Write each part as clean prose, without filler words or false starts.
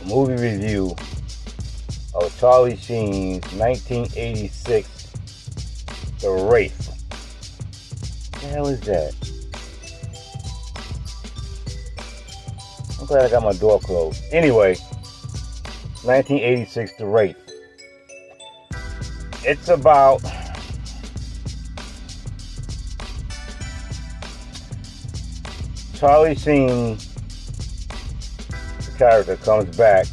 a movie review of Charlie Sheen's 1986 The Wraith. What the hell is that? I'm glad I got my door closed. Anyway, 1986 The Wraith. It's about Charlie Sheen, the character, comes back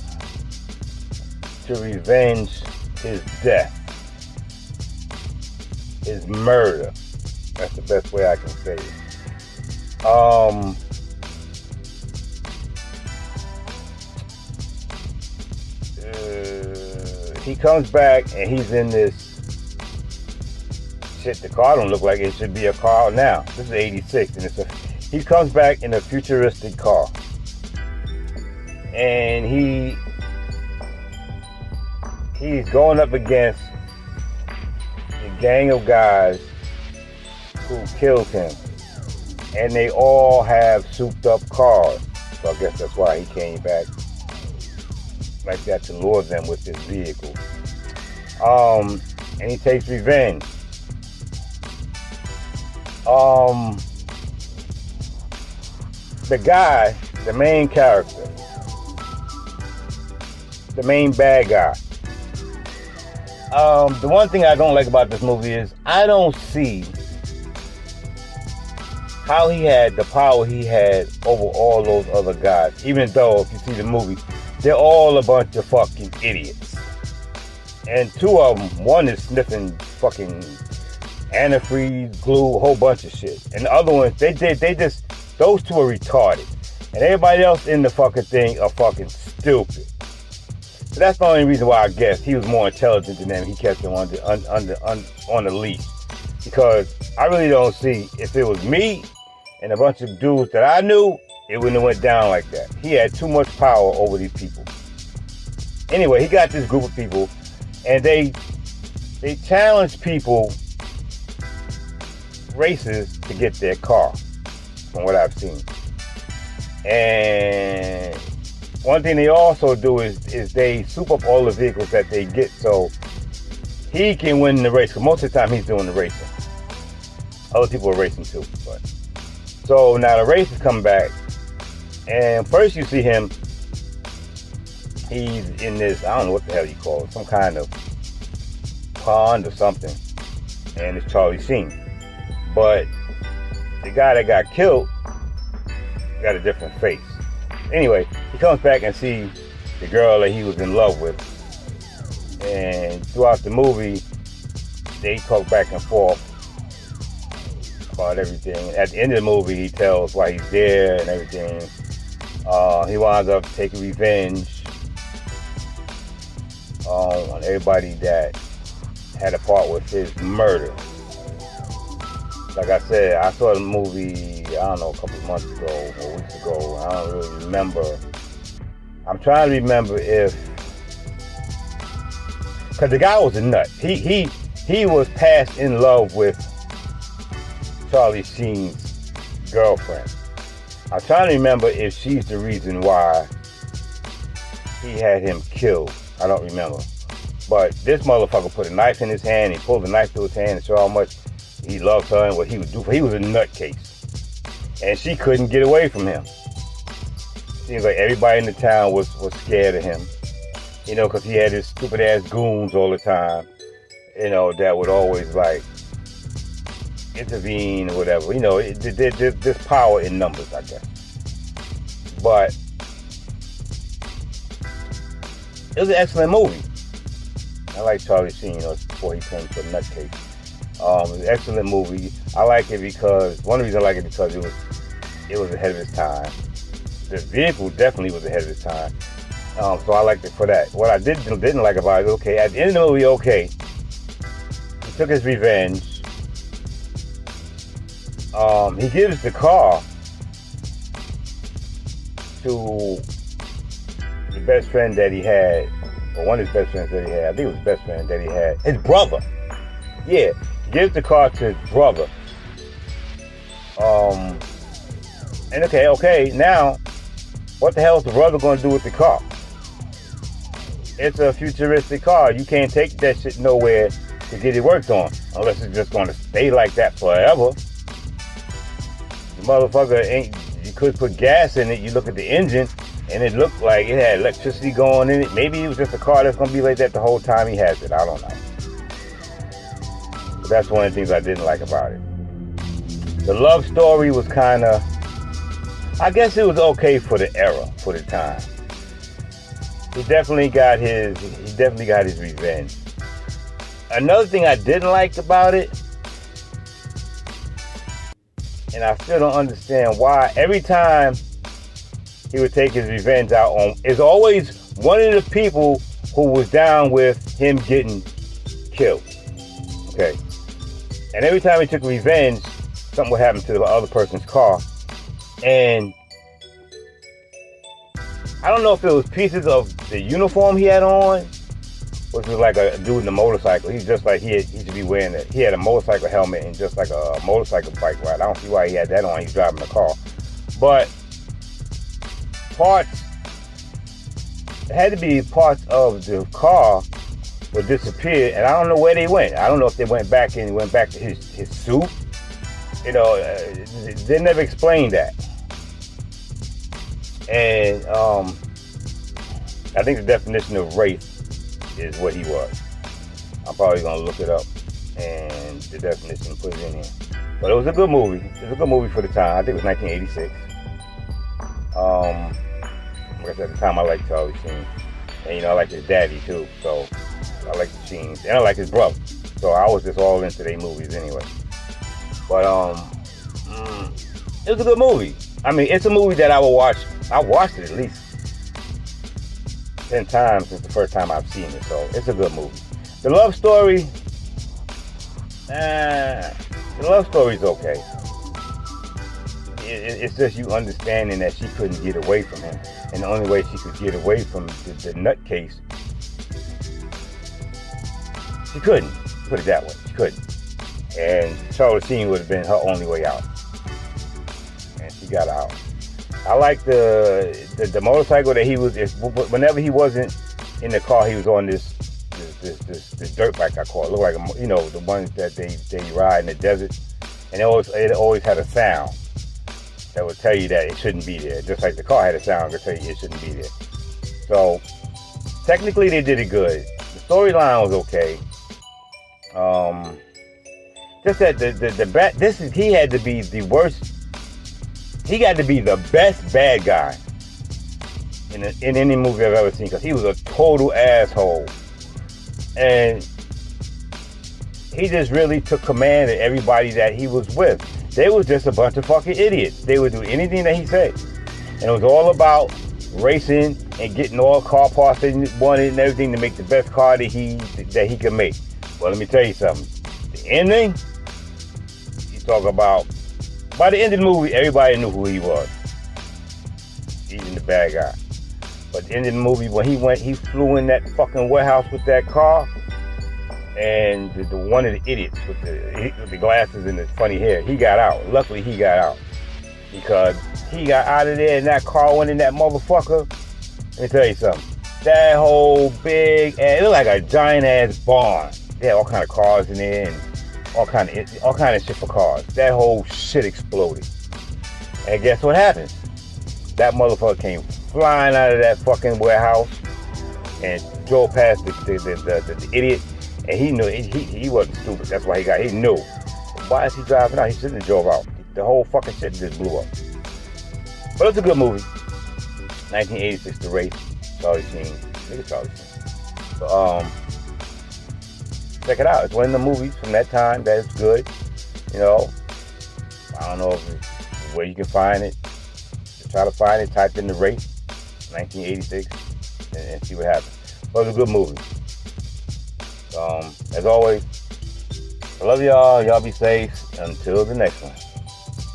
to revenge his death, his murder. That's the best way I can say it. He comes back and he's in this shit. The car don't look like it should be a car now. This is '86, and he comes back in a futuristic car, and he's going up against a gang of guys who killed him, and they all have souped up cars. So I guess that's why he came back like that, to lure them with his vehicle. And he takes revenge. The guy, the main character, the main bad guy. The one thing I don't like about this movie is I don't see how he had the power he had over all those other guys. Even though, if you see the movie, they're all a bunch of fucking idiots. And two of them, one is sniffing fucking antifreeze, glue, a whole bunch of shit. And the other ones, those two are retarded. And everybody else in the fucking thing are fucking stupid. So that's the only reason why I guess he was more intelligent than them. He kept them on the leash. Because I really don't see, if it was me and a bunch of dudes that I knew, it wouldn't have went down like that. He had too much power over these people. Anyway, he got this group of people, and they challenge people, races, to get their car, from what I've seen. And one thing they also do is they soup up all the vehicles that they get, so he can win the race. Because most of the time he's doing the racing. Other people are racing too. But so now the race is coming back, and first you see him. He's in this, I don't know what the hell you call it, some kind of pond or something, and it's Charlie Sheen. But the guy that got killed got a different face. Anyway, he comes back and sees the girl that he was in love with, and throughout the movie, they talk back and forth about everything. At the end of the movie, he tells why he's there and everything. He winds up taking revenge on everybody that had a part with his murder. Like I said, I saw the movie, I don't know, a couple of months ago or weeks ago. I don't really remember. I'm trying to remember if, because the guy was a nut. He was past in love with Charlie Sheen's girlfriend. I'm trying to remember if she's the reason why he had him killed. I don't remember. But this motherfucker put a knife in his hand. He pulled the knife through his hand to show how much he loved her and what he would do for her. He was a nutcase. And she couldn't get away from him. Seems like everybody in the town was scared of him. You know, because he had his stupid ass goons all the time. You know, that would always like intervene or whatever. You know, there's power in numbers, I guess. But it was an excellent movie. I like Charlie Sheen, you know, before he turned to a nutcase. It was an excellent movie. I like it because, one reason I like it because it was ahead of its time. The vehicle definitely was ahead of its time. So I liked it for that. What I didn't like about it, okay, at the end of the movie, okay, he took his revenge. He gives the car to the best friend that he had, or one of his best friends that he had. I think it was his best friend that he had. His brother. Yeah, he gives the car to his brother. And okay, now, what the hell is the brother going to do with the car? it's a futuristic car. You can't take that shit nowhere to get it worked on unless it's just going to stay like that forever. The motherfucker ain't. You could put gas in it. You look at the engine, and it looked like it had electricity going in it. Maybe it was just a car that's going to be like that the whole time he has it. I don't know. But that's one of the things I didn't like about it. The love story was kind of, I guess it was okay for the era, for the time. He definitely got his revenge. Another thing I didn't like about it, and I still don't understand why, every time he would take his revenge out on, is always one of the people who was down with him getting killed. Okay. And every time he took revenge, something would happen to the other person's car. And I don't know if it was pieces of the uniform he had on, which was like a dude in a motorcycle. He's just like he should be wearing it. He had a motorcycle helmet and just like a motorcycle bike ride. I don't see why he had that on. He's driving the car. But parts, it had to be parts of the car would disappear, and I don't know where they went. I don't know if they went back to his suit. You know, they never explained that. And I think the definition of Wraith is what he was. I'm probably gonna look it up and the definition and put it in here. But it was a good movie. It was a good movie for the time. I think it was 1986. Like I said, at the time I liked Charlie Sheen. And you know, I like his daddy too. So I like the Sheens. And I like his brother. So I was just all into their movies anyway. But it was a good movie. I mean, it's a movie that I will watch. I watched it at least 10 times since the first time I've seen it. So it's a good movie. The love story, is okay. It's just you understanding that she couldn't get away from him. And the only way she could get away from the nutcase, she couldn't. Put it that way. She couldn't. And Charlie Sheen would have been her only way out. And she got out. I like the motorcycle that he was, whenever he wasn't in the car, he was on this dirt bike, I call it. It looked like, the ones that they ride in the desert. And it always had a sound that would tell you that it shouldn't be there. Just like the car had a sound that would tell you it shouldn't be there. So, technically they did it good. The storyline was okay. Just that he had to be the worst. He got to be the best bad guy in any movie I've ever seen, because he was a total asshole. And he just really took command of everybody that he was with. They was just a bunch of fucking idiots. They would do anything that he said. And it was all about racing and getting all car parts they wanted and everything to make the best car that he could make. Well, let me tell you something. The ending, you talk about, by the end of the movie, everybody knew who he was. Even the bad guy. But at the end of the movie, when he flew in that fucking warehouse with that car, and the one of the idiots with the glasses and the funny hair, he got out. Luckily, he got out. Because he got out of there and that car went in that motherfucker. Let me tell you something. That whole big ass, it looked like a giant ass barn. They had all kind of cars in there and all kind of shit for cars. That whole shit exploded. And guess what happened? That motherfucker came flying out of that fucking warehouse and drove past the idiot. And he knew he wasn't stupid. That's why he knew. Why is he driving out? He shouldn't have drove out. The whole fucking shit just blew up. But it's a good movie. 1986, The Wraith. Charlie Sheen. I think it's Charlie Sheen. So, check it out. It's one of the movies from that time that is good. You know, I don't know where you can find it. Just try to find it. Type in The Wraith, 1986, and see what happens. But it's a good movie. As always, I love y'all. Y'all be safe. Until the next one.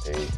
Peace.